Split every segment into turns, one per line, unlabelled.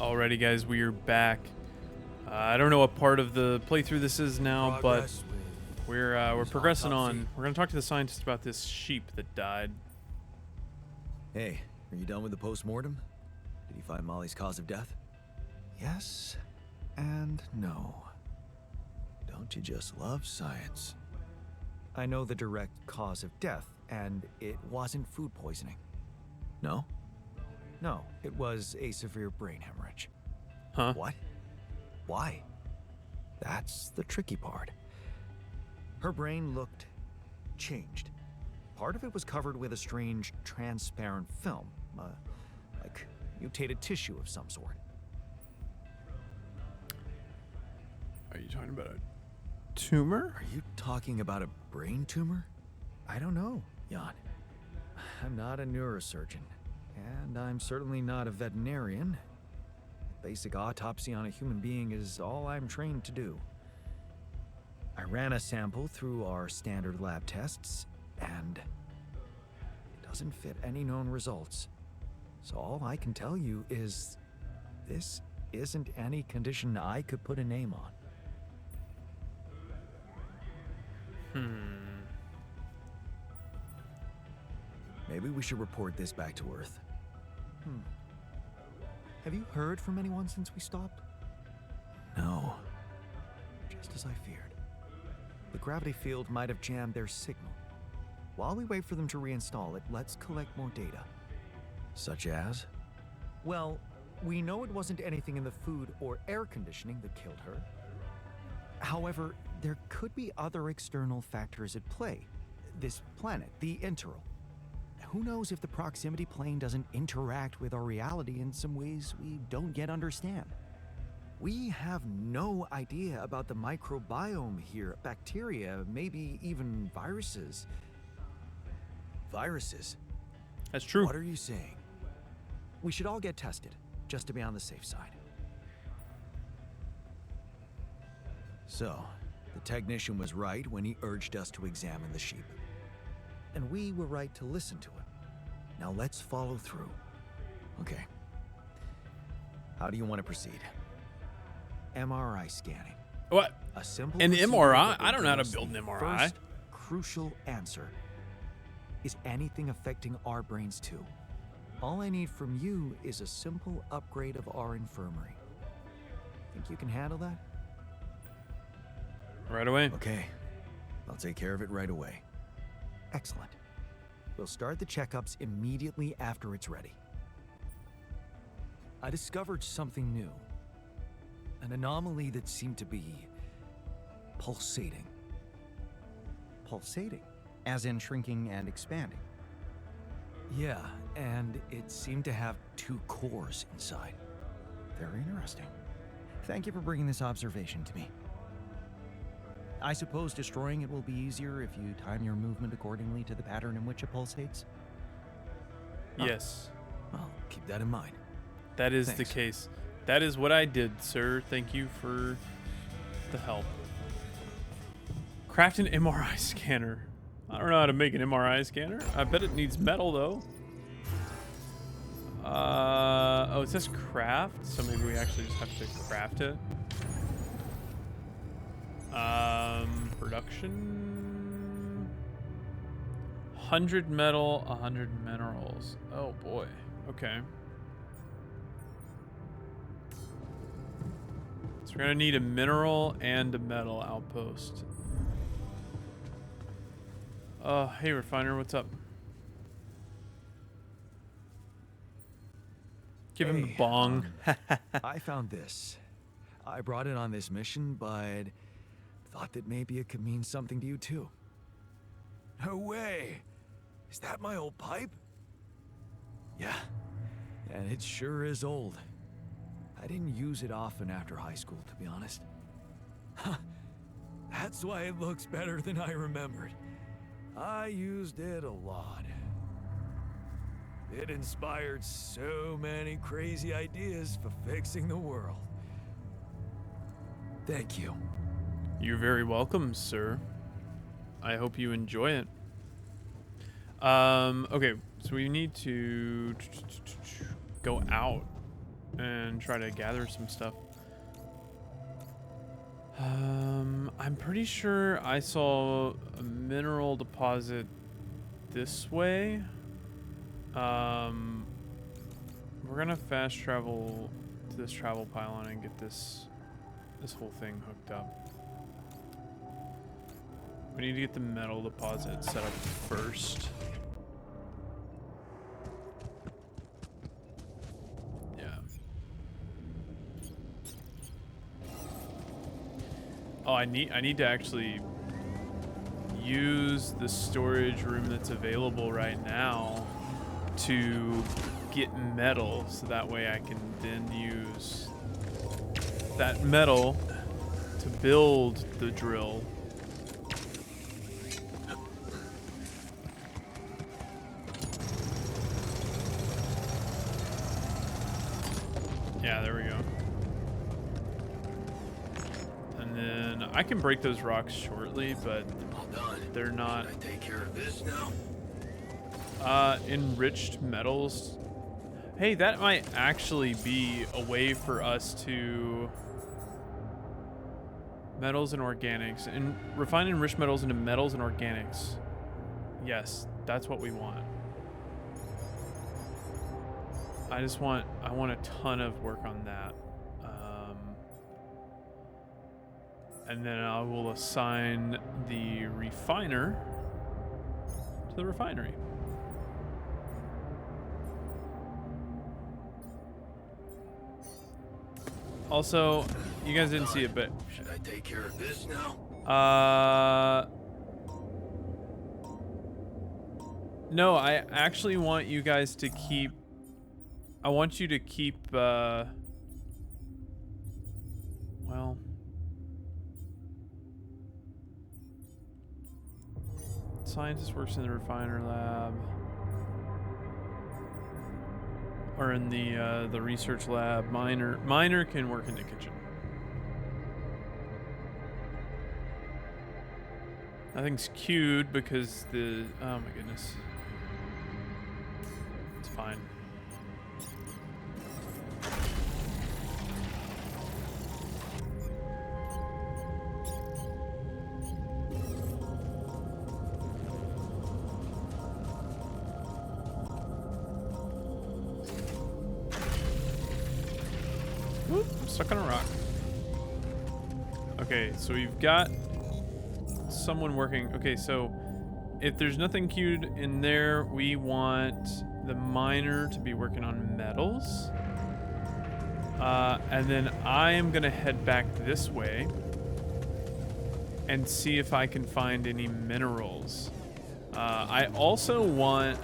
Alrighty, guys, we are back. I don't know what part of the playthrough this is now, but we're progressing on. We're gonna talk to the scientist about this sheep that died.
Hey, are you done with the post-mortem? Did you find Molly's cause of death? Yes and no. Don't you just love science?
I know the direct cause of death, and it wasn't food poisoning.
No?
No, it was a severe brain hemorrhage.
Huh?
What? Why?
That's the tricky part. Her brain looked changed. Part of it was covered with a strange, transparent film, like mutated tissue of some sort.
Are you talking about a tumor?
Are you talking about a brain tumor?
I don't know.
Jan.
I'm not a neurosurgeon, and I'm certainly not a veterinarian. Basic autopsy on a human being is all I'm trained to do. I ran a sample through our standard lab tests, and it doesn't fit any known results. So all I can tell you is this isn't any condition I could put a name on.
Maybe we should report this back to Earth.
Have you heard from anyone since we stopped?
No.
Just as I feared. The gravity field might have jammed their signal. While we wait for them to reinstall it, let's collect more data.
Such as?
Well, we know it wasn't anything in the food or air conditioning that killed her. However, there could be other external factors at play. This planet, the Interral. Who knows if the proximity plane doesn't interact with our reality in some ways we don't yet understand? We have no idea about the microbiome here, bacteria, maybe even viruses.
Viruses?
That's true.
What are you saying?
We should all get tested, just to be on the safe side.
So, the technician was right when he urged us to examine the sheep.
And we were right to listen to him. Now let's follow through.
Okay. How do you want to proceed?
MRI scanning.
What?
A simple
An
procedure
MRI?
that
I don't know how to
reveals
build
the
an MRI.
First crucial answer. Is anything affecting our brains too? All I need from you is a simple upgrade of our infirmary. Think you can handle that?
Right away.
Okay. I'll take care of it right away.
Excellent. We'll start the checkups immediately after it's ready. I discovered something new. An anomaly that seemed to be pulsating. Pulsating? As in shrinking and expanding? Yeah, and it seemed to have two cores inside. Very interesting. Thank you for bringing this observation to me. I suppose destroying it will be easier if you time your movement accordingly to the pattern in which it pulsates?
Yes.
I'll keep that in mind.
That is the
Thanks.
case. That is what I did, sir. Thank you for the help. Craft an MRI scanner. I don't know how to make an MRI scanner. I bet it needs metal, though. Oh, it says craft, so maybe we actually just have to craft it. Production. 100 metal, 100 minerals. Oh boy. Okay. So we're gonna need a mineral and a metal outpost. Hey refiner, what's up? Give him the
Hey,
bong.
I found this. I brought it on this mission, but thought that maybe it could mean something to you too.
No way! Is that my old pipe?
Yeah, and it sure is old. I didn't use it often after high school, to be honest.
Huh. That's why it looks better than I remembered. I used it a lot. It inspired so many crazy ideas for fixing the world. Thank you.
You're very welcome, sir. I hope you enjoy it. Okay, so we need to go out. and try to gather some stuff. I'm pretty sure I saw a mineral deposit this way. We're gonna fast travel to this travel pylon and get this whole thing hooked up. We need to get the metal deposit set up first. Oh, I need to actually use the storage room that's available right now to get metal, so that way I can then use that metal to build the drill. Yeah, there we go. And then I can break those rocks shortly, but they're not.
Can I take care of this now?
Enriched metals. Hey, that might actually be a way for us to metals and organics and refine enriched metals into metals and organics. Yes, that's what we want. I want a ton of work on that. And then I will assign the refiner to the refinery. Also, you guys didn't see it, but
should I take care of this now?
No, I actually want you guys to keep. I want you to keep. Well, scientist works in the refiner lab, or in the research lab. Miner can work in the kitchen. Nothing's queued because the. Oh my goodness. It's fine. Whoop, I'm stuck on a rock. Okay, so we've got someone working. Okay, so if there's nothing queued in there, we want the miner to be working on metals. And then I am gonna head back this way and see if I can find any minerals. I also want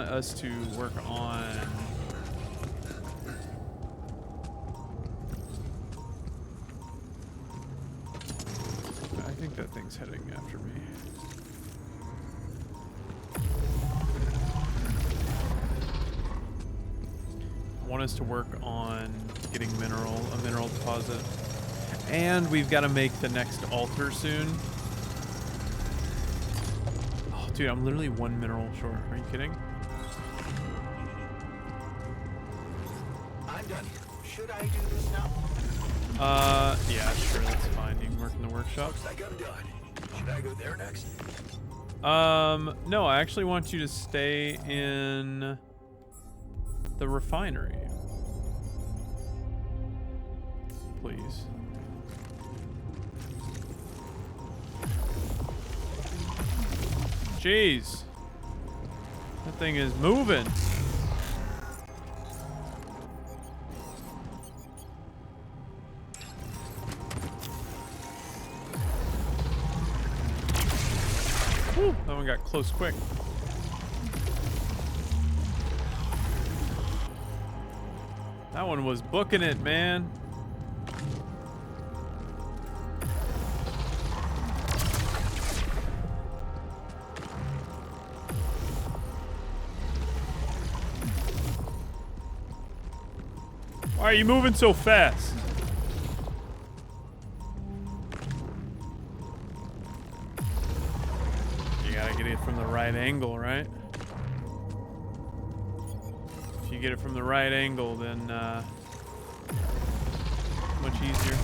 us to work on I think that thing's heading after me. I want us to work on getting a mineral deposit. And we've got to make the next altar soon. Oh, dude, I'm literally one mineral short. Are you kidding?
I'm done here. Should I do this now?
Yeah, sure, that's fine. You can work in the workshop.
Looks like I'm done. Should I go there next?
No, I actually want you to stay in the refinery. Please. Jeez. That thing is moving. Whew, that one got close quick. That one was booking it, man. Why are you moving so fast? You gotta get it from the right angle, right? If you get it from the right angle, then much easier.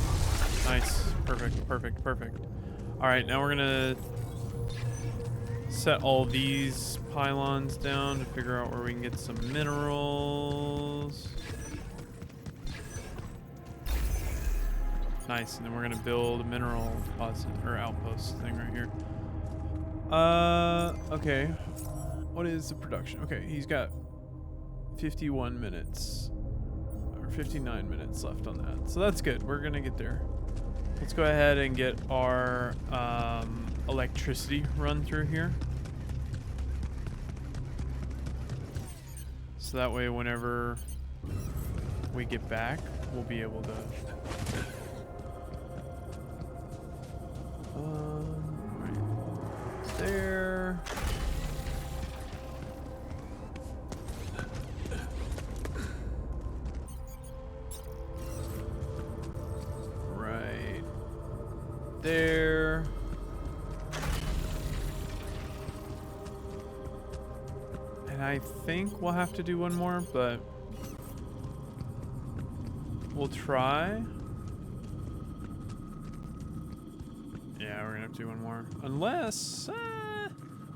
Nice. Perfect, perfect, perfect. All right, now we're gonna set all these pylons down to figure out where we can get some minerals. Nice, and then we're gonna build a mineral deposit or outpost thing right here. Okay. What is the production? Okay, he's got 51 minutes or 59 minutes left on that, so that's good. We're gonna get there. Let's go ahead and get our electricity run through here. So that way, whenever we get back, we'll be able to. Right there. Right there. And I think we'll have to do one more, but we'll try. Yeah, we're gonna have to do one more. Unless,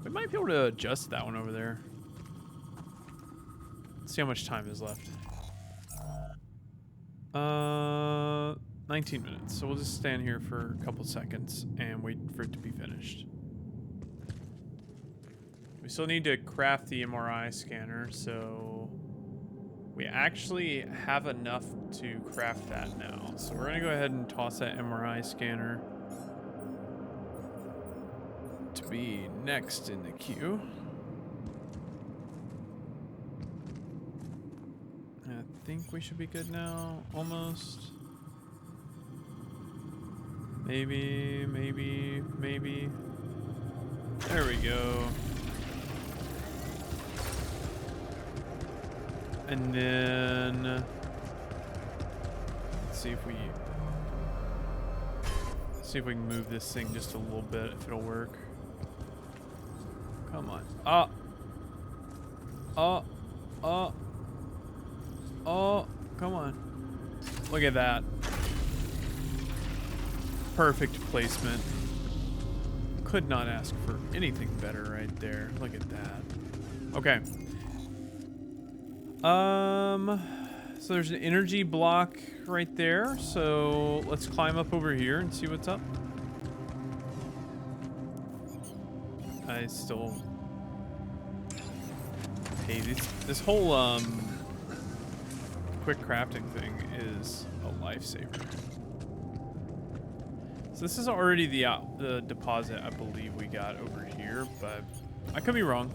we might be able to adjust that one over there. Let's see how much time is left. 19 minutes. So we'll just stand here for a couple seconds and wait for it to be finished. We still need to craft the MRI scanner, so we actually have enough to craft that now. So we're gonna go ahead and toss that MRI scanner to be next in the queue. I think we should be good now, almost. Maybe, maybe, maybe. There we go. And then let's see if we can move this thing just a little bit, if it'll work. Come on. Oh, come on. Look at that. Perfect placement. Could not ask for anything better right there. Look at that. Okay. So there's an energy block right there. So let's climb up over here and see what's up. I still... Hey, this whole, quick crafting thing is a lifesaver. So this is already the deposit I believe we got over here, but I could be wrong.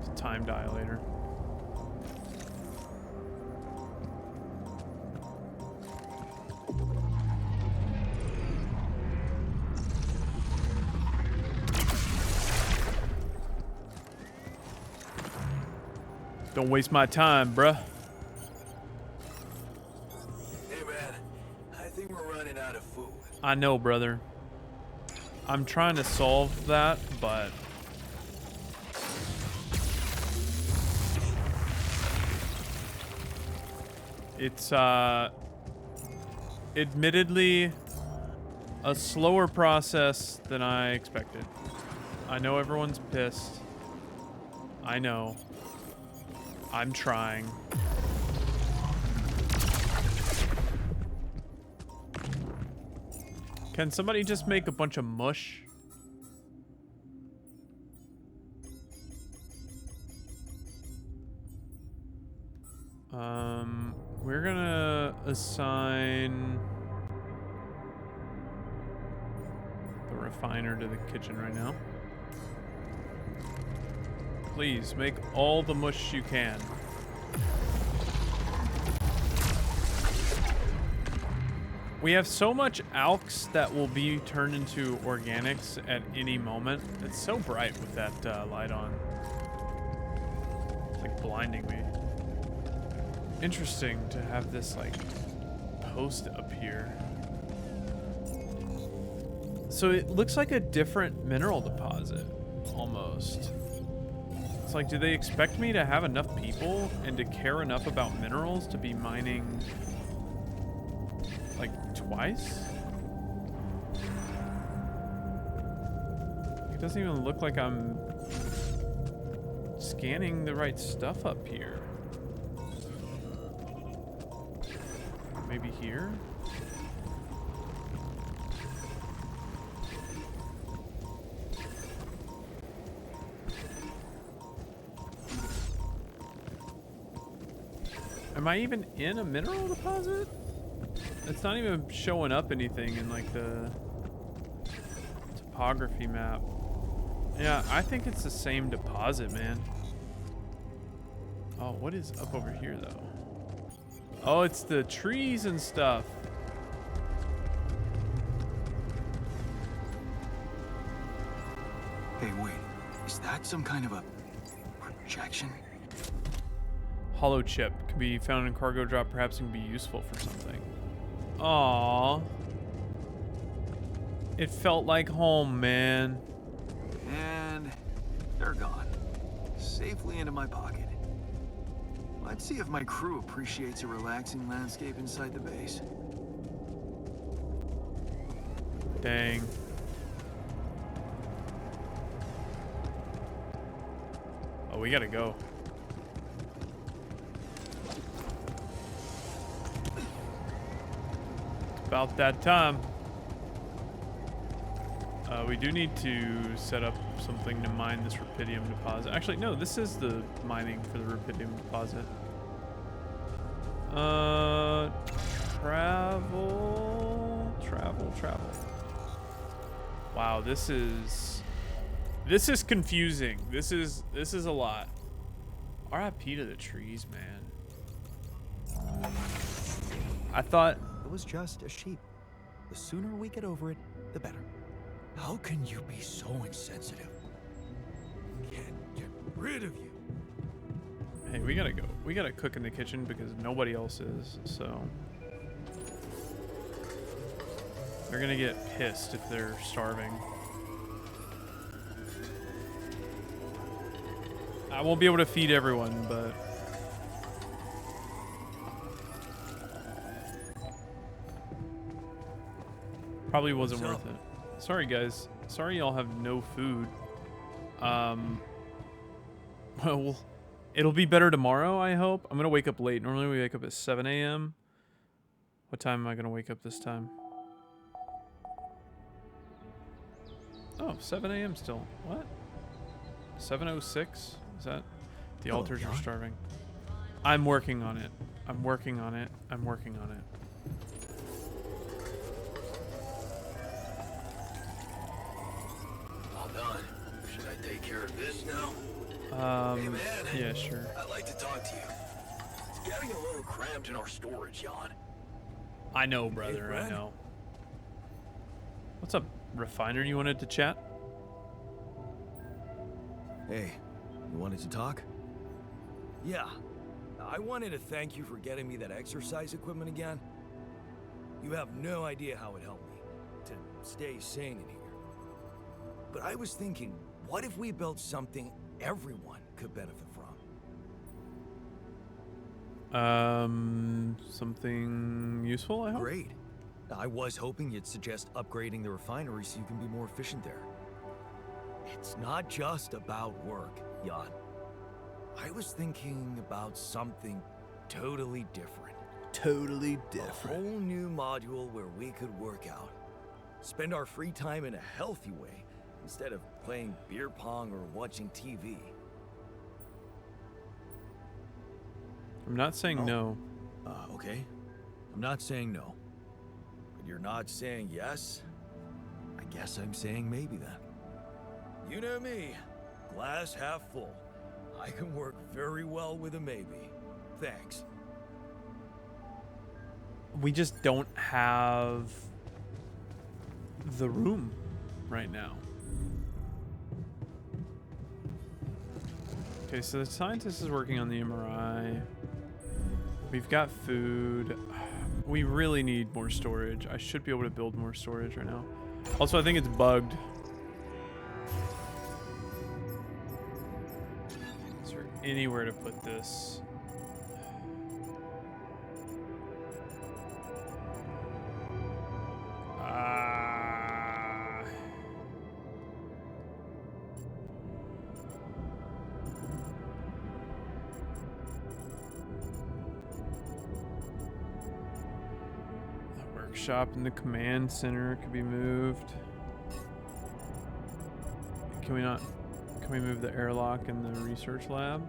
It's a time dilator. Don't waste my time, bruh.
Hey man, I think we're running out of food.
I know, brother. I'm trying to solve that, but it's admittedly a slower process than I expected. I know everyone's pissed. I know. I'm trying. Can somebody just make a bunch of mush? We're gonna assign the refiner to the kitchen right now. Please make all the mush you can. We have so much alks that will be turned into organics at any moment. It's so bright with that light on. It's like blinding me. Interesting to have this like coast up here. So it looks like a different mineral deposit, almost. It's like, do they expect me to have enough people and to care enough about minerals to be mining, like, twice? It doesn't even look like I'm scanning the right stuff up here. Maybe here? Am I even in a mineral deposit? It's not even showing up anything in like the topography map. Yeah, I think it's the same deposit, man. Oh, what is up over here though? Oh, it's the trees and stuff.
Hey, wait. Is that some kind of a projection?
Hollow chip can be found in cargo drop. Perhaps it can be useful for something. Aww. It felt like home, man.
And they're gone. Safely into my pocket. Let's see if my crew appreciates a relaxing landscape inside the base.
Dang. Oh, we gotta go. About that time. We do need to set up something to mine this rubidium deposit. Actually, no, this is the mining for the rubidium deposit. Travel. Wow, this is confusing. This is a lot. RIP to the trees, man. I thought
It was just a sheep. The sooner we get over it, the better.
How can you be so insensitive? Can't get rid of you.
hey, we gotta go. We gotta cook in the kitchen because nobody else is, so they're gonna get pissed if they're starving. I won't be able to feed everyone, but probably wasn't worth it. Sorry, guys. Sorry y'all have no food. Well, it'll be better tomorrow, I hope. I'm gonna wake up late. Normally we wake up at 7 a.m. What time am I gonna wake up this time? Oh, 7 a.m. still. What? 7:06? Is that? The
Hello,
altars are
John.
starving. I'm working on it. I'm working on it. I'm working on it.
All done. Should I take care of this now? Hey, man.
Yeah, sure.
I'd like to talk to you. It's getting a little cramped in our storage, Jan.
I know, brother. I
friend.
know. What's up, Refiner? You wanted to chat?
Hey, you wanted to talk?
Yeah. I wanted to thank you for getting me that exercise equipment again. You have no idea how it helped me to stay sane in here. But I was thinking, what if we built something everyone could benefit from?
Something useful, I hope?
Great. I was hoping you'd suggest upgrading the refinery so you can be more efficient there.
It's not just about work, Jan. I was thinking about something totally different.
Totally
A whole new module where we could work out. Spend our free time in a healthy way instead of playing beer pong or watching TV.
I'm not saying no.
Okay. I'm not saying no.
But you're not saying yes?
I guess I'm saying maybe then.
You know me. Glass half full. I can work very well with a maybe. Thanks.
We just don't have the room right now. Okay, so the scientist is working on the MRI. We've got food. We really need more storage. I should be able to build more storage right now. Also, I think it's bugged. Is there anywhere to put this? Workshop in the command center could be moved. Can we not? Can we move the airlock in the research lab?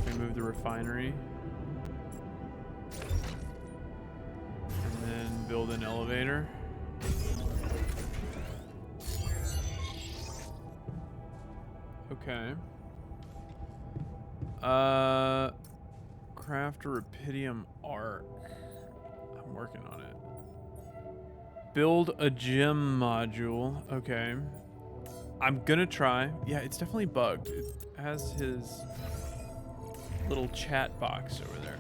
Can we move the refinery? And then build an elevator. Okay. Craft a rupidium arc. I'm working on it. Build a gem module. Okay. I'm gonna try. Yeah, it's definitely bugged. It has his little chat box over there.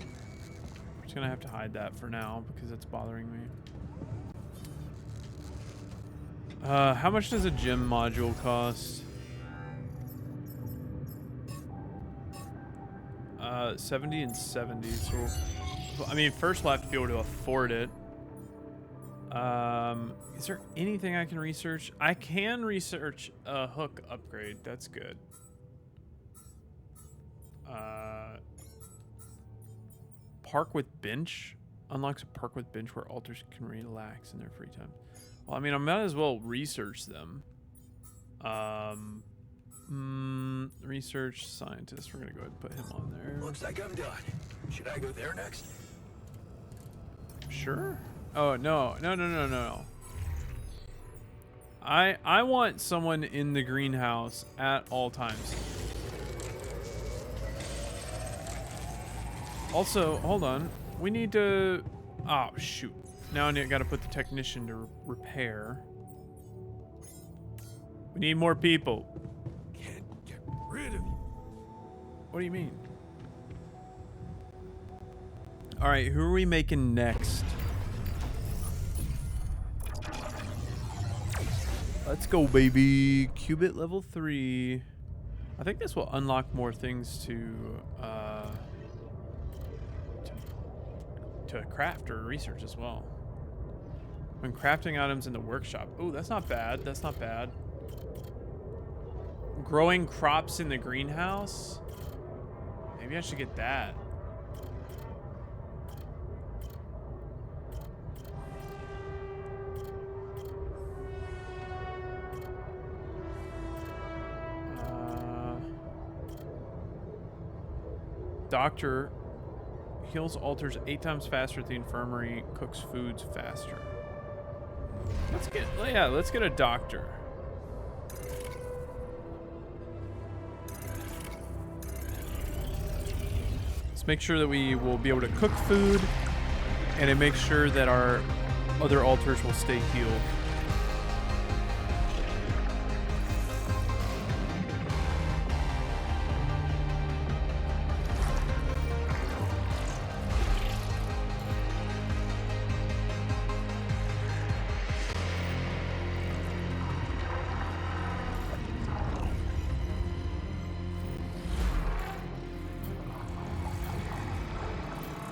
I'm just gonna have to hide that for now because it's bothering me. How much does a gem module cost? 70 and 70. So, I mean, first we'll have to be able to afford it. Is there anything I can research? I can research a hook upgrade. That's good. Park with bench unlocks a park with bench where alters can relax in their free time. Well, I mean, I might as well research them. Research scientist. We're gonna go ahead and put him on there.
Looks like I'm done. Should I go there next?
Sure. Oh no. I want someone in the greenhouse at all times. Also, hold on. We need to. Oh shoot. Now I got to put the technician to repair. We need more people.
Can't get rid of you.
What do you mean? All right, who are we making next? Let's go, baby. Qubit level 3. I think this will unlock more things to craft or research as well. When crafting items in the workshop. Oh, that's not bad. That's not bad. Growing crops in the greenhouse. Maybe I should get that. Doctor heals altars 8 times faster at the infirmary, cooks foods faster. Let's get a doctor. Let's make sure that we will be able to cook food, and it makes sure that our other altars will stay healed.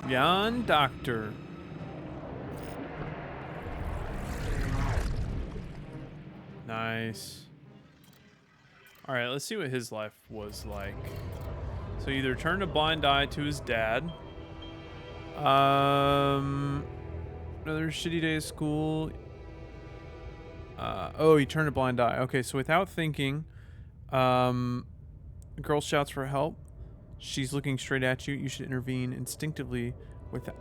Young doctor. Nice. All right, let's see what his life was like. So he either turned a blind eye to his dad. Another shitty day of school. Oh, he turned a blind eye. Okay, so without thinking, the girl shouts for help. She's looking straight at you. You should intervene instinctively without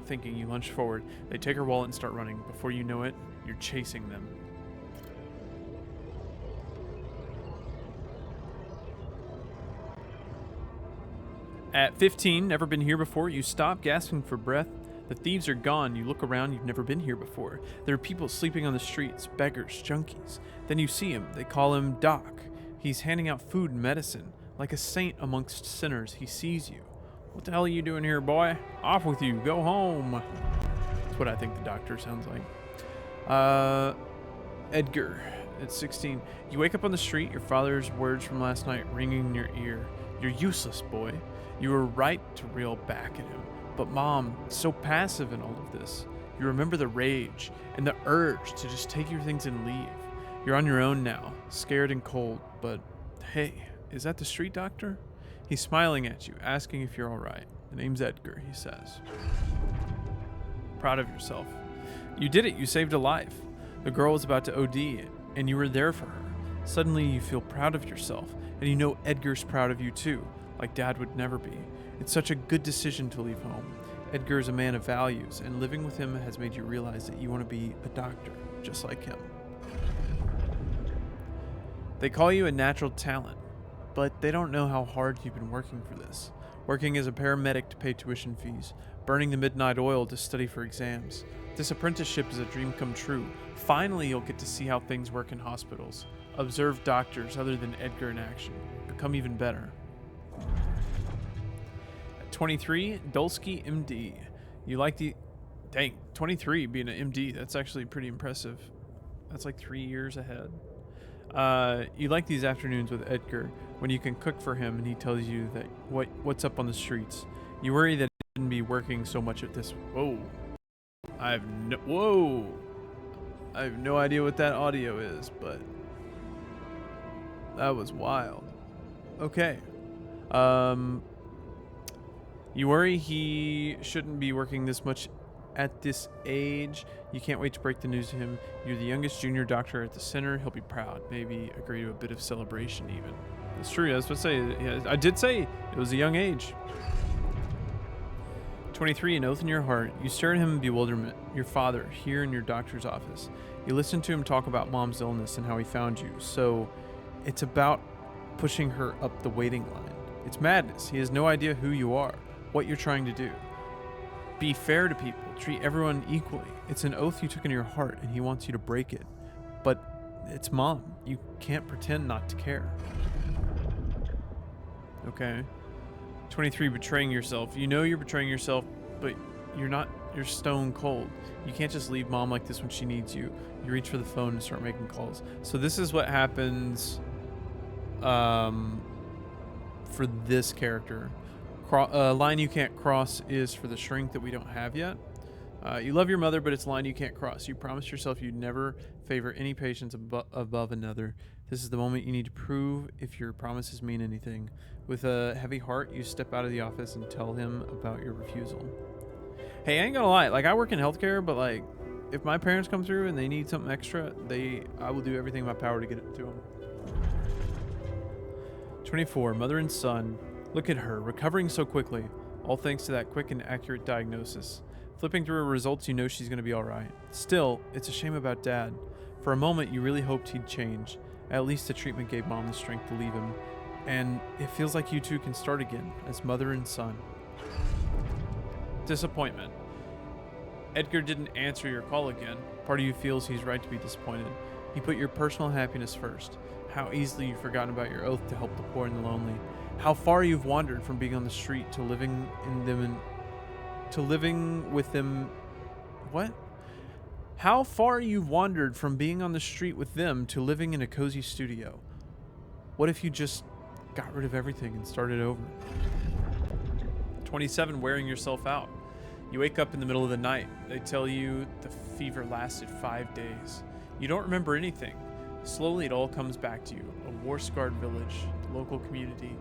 thinking. You lunge forward. They take her wallet and start running. Before you know it, you're chasing them. At 15, never been here before, you stop, gasping for breath. The thieves are gone. You look around, you've never been here before. There are people sleeping on the streets, beggars, junkies. Then you see him. They call him Doc. He's handing out food and medicine. Like a saint amongst sinners, he sees you. What the hell are you doing here, boy? Off with you. Go home. That's what I think the doctor sounds like. Edgar, at 16. You wake up on the street, your father's words from last night ringing in your ear. You're useless, boy. You were right to reel back at him. But Mom, so passive in all of this. You remember the rage and the urge to just take your things and leave. You're on your own now, scared and cold, but hey, is that the street doctor? He's smiling at you, asking if you're all right. The name's Edgar, he says. Proud of yourself. You did it. You saved a life. The girl was about to OD, and you were there for her. Suddenly, you feel proud of yourself, and you know Edgar's proud of you too, like Dad would never be. It's such a good decision to leave home. Edgar is a man of values, and living with him has made you realize that you want to be a doctor, just like him. They call you a natural talent, but they don't know how hard you've been working for this. Working as a paramedic to pay tuition fees, burning the midnight oil to study for exams. This apprenticeship is a dream come true. Finally, you'll get to see how things work in hospitals. Observe doctors other than Edgar in action. Become even better. At 23, Dulski, MD. You like the... Dang, 23 being an MD. That's actually pretty impressive. That's like 3 years ahead. You like these afternoons with Edgar when you can cook for him and he tells you that what's up on the streets. You worry that he shouldn't be working so much at this. Whoa. I have no idea what that audio is, but that was wild. Okay. You worry he shouldn't be working this much at this age. You can't wait to break the news to him. You're the youngest junior doctor at the center. He'll be proud. Maybe agree to a bit of celebration even. That's true. I was supposed to say, yeah, I did say it was a young age. 23, an oath in your heart. You stare at him in bewilderment. Your father, here in your doctor's office. You listen to him talk about Mom's illness and how he found you. So it's about pushing her up the waiting line. It's madness. He has no idea who you are, what you're trying to do. Be fair to people. Treat everyone equally. It's an oath you took in your heart, and he wants you to break it. But it's Mom. You can't pretend not to care. Okay. 23, betraying yourself. You know you're betraying yourself, but you're not. You're stone cold. You can't just leave Mom like this when she needs you. You reach for the phone and start making calls. So this is what happens for this character. Line you can't cross is for the shrink that we don't have yet. You love your mother, but it's a line you can't cross. You promised yourself you'd never favor any patients above another. This is the moment you need to prove if your promises mean anything. With a heavy heart, you step out of the office and tell him about your refusal. Hey, I ain't gonna lie. Like, I work in healthcare, but like, if my parents come through and they need something extra, I will do everything in my power to get it to them. 24, mother and son. Look at her, recovering so quickly, all thanks to that quick and accurate diagnosis. Flipping through her results, you know she's going to be alright. Still, it's a shame about Dad. For a moment, you really hoped he'd change. At least the treatment gave Mom the strength to leave him. And it feels like you two can start again, as mother and son. Disappointment. Edgar didn't answer your call again. Part of you feels he's right to be disappointed. He put your personal happiness first. How easily you've forgotten about your oath to help the poor and the lonely. How far you've wandered from being on the street to living in them and to living with them. What? How far you've wandered from being on the street with them to living in a cozy studio. What if you just got rid of everything and started over? 27, wearing yourself out. You wake up in the middle of the night. They tell you the fever lasted 5 days. You don't remember anything. Slowly it all comes back to you. A war-scarred village, the local community.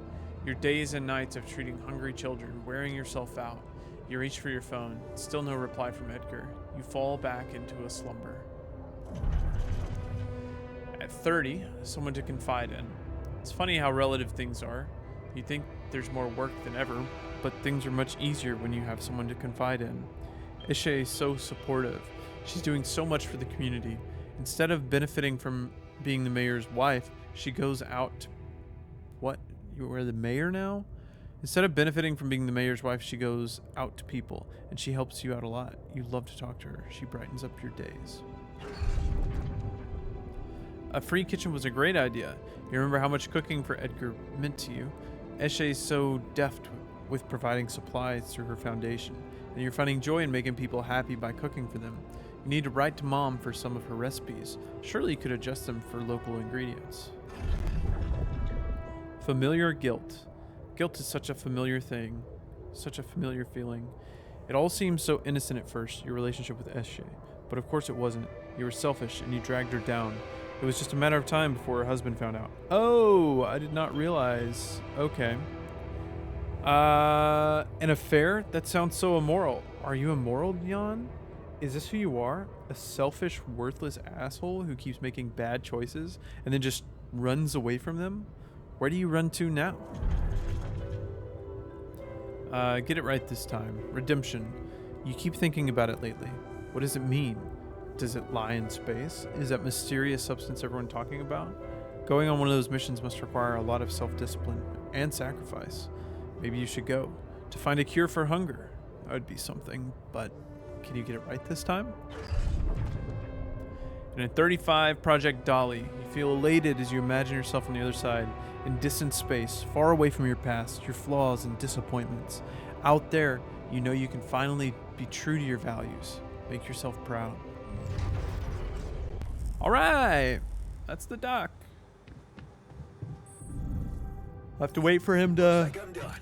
Your days and nights of treating hungry children, wearing yourself out. You reach for your phone. Still no reply from Edgar. You fall back into a slumber. At 30, someone to confide in. It's funny how relative things are. You think there's more work than ever, but things are much easier when you have someone to confide in. Isha is so supportive. She's doing so much for the community. Instead of benefiting from being the mayor's wife, she goes out to... What? You are the mayor now? Instead of benefiting from being the mayor's wife, she goes out to people, and she helps you out a lot. You love to talk to her. She brightens up your days. A free kitchen was a great idea. You remember how much cooking for Edgar meant to you. Eshe's so deft with providing supplies through her foundation, and you're finding joy in making people happy by cooking for them. You need to write to Mom for some of her recipes. Surely you could adjust them for local ingredients. Familiar guilt. Guilt is such a familiar thing, such a familiar feeling. It all seemed so innocent at first, your relationship with Eshe. But of course it wasn't. You were selfish and you dragged her down. It was just a matter of time before her husband found out. Oh, I did not realize. Okay. An affair? That sounds so immoral. Are you immoral, Jan? Is this who you are? A selfish, worthless asshole who keeps making bad choices and then just runs away from them? Where do you run to now? Get it right this time. Redemption. You keep thinking about it lately. What does it mean? Does it lie in space? Is that mysterious substance everyone talking about? Going on one of those missions must require a lot of self-discipline and sacrifice. Maybe you should go. To find a cure for hunger. That would be something, but can you get it right this time? And in 35, Project Dolly. You feel elated as you imagine yourself on the other side, in distant space, far away from your past, your flaws and disappointments. Out there, you know you can finally be true to your values. Make yourself proud. All right, that's the dock. I'll have to wait for him to.
Looks like I'm done.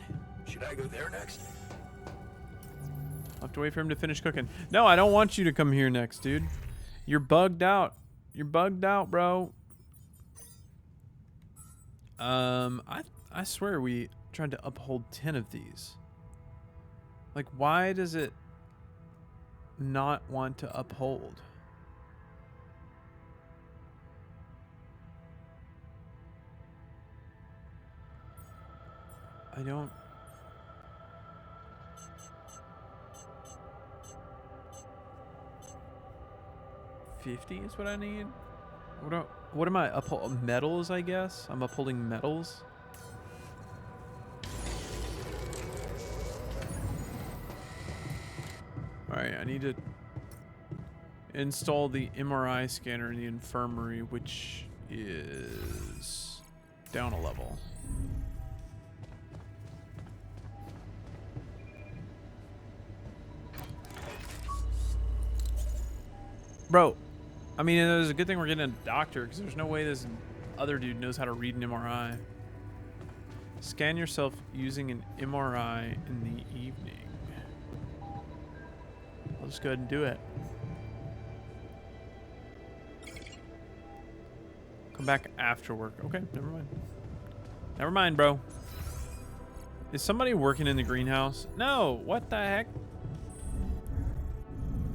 Should I go there next?
I'll have to wait for him to finish cooking. No, I don't want you to come here next, dude. You're bugged out. You're bugged out, bro. I swear we tried to uphold 10 of these. Like, why does it not want to uphold? I don't. $50 is what I need. What am I upholding? Metals, I guess. I'm upholding metals. All right, I need to install the MRI scanner in the infirmary, which is down a level. Bro, I mean, it's a good thing we're getting a doctor, because there's no way this other dude knows how to read an MRI. Scan yourself using an MRI in the evening. I'll just go ahead and do it. Come back after work. Okay, never mind. Never mind, bro. Is somebody working in the greenhouse? No, what the heck?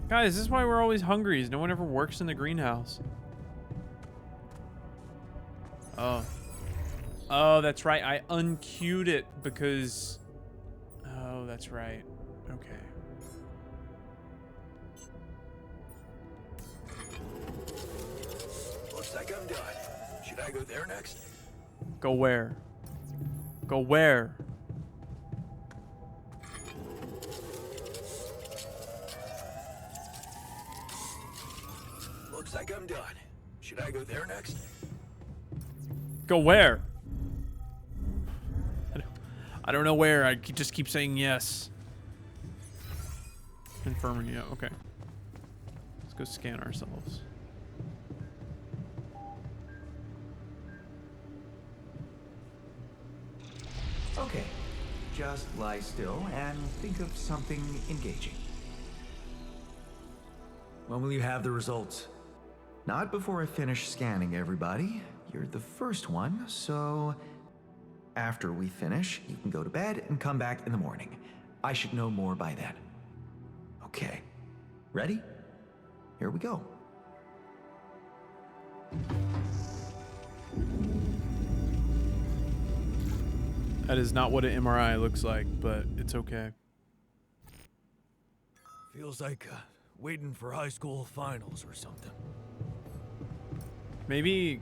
Guys, this is why we're always hungry. No one ever works in the greenhouse. Oh. Oh, that's right. I unqueued it because... Oh, that's right. Okay.
Looks like I'm done. Should I go there next?
Go where? Go where?
Looks like I'm done. Should I go there next?
Go where? I don't know where. I just keep saying yes. Infirmary, yeah, okay. Let's go scan ourselves.
Okay, just lie still and think of something engaging.
When will you have the results?
Not before I finish scanning everybody. You're the first one, so after we finish, you can go to bed and come back in the morning. I should know more by then. Okay, ready? Here we go.
That is not what an MRI looks like, but it's okay.
Feels like waiting for high school finals or something.
Maybe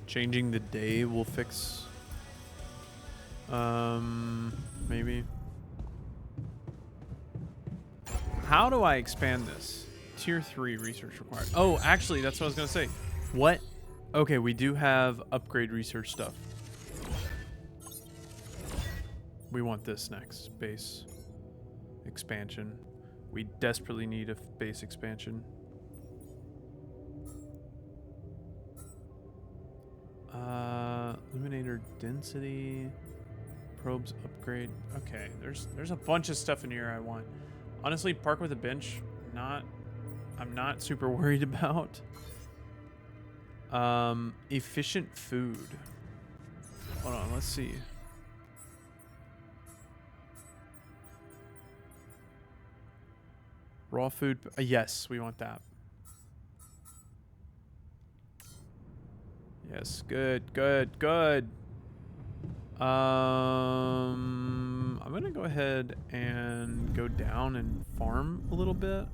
changing the day will fix. Maybe. How do I expand this? Tier 3 research required. Oh, actually, that's what I was gonna say. What Okay, we do have upgrade research stuff. We want this next. Base expansion. We desperately need a base expansion. Illuminator density. Probes upgrade. Okay, there's a bunch of stuff in here I want. Honestly, park with a bench, I'm not super worried about. Efficient food. Hold on, let's see. Raw food. Yes, we want that. Yes, good, good, good. I'm gonna go ahead and go down and farm a little bit.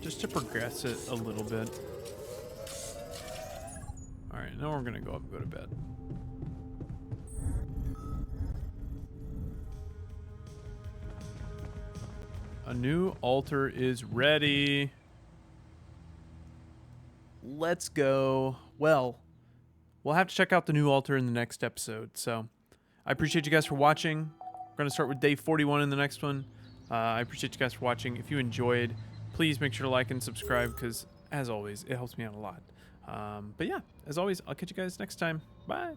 Just to progress it a little bit. Alright, now we're gonna go up and go to bed. A new altar is ready. Let's go. Well, we'll have to check out the new altar in the next episode. So I appreciate you guys for watching. We're going to start with day 41 in the next one. I appreciate you guys for watching. If you enjoyed, please make sure to like and subscribe because, as always, it helps me out a lot. But yeah, as always, I'll catch you guys next time. Bye.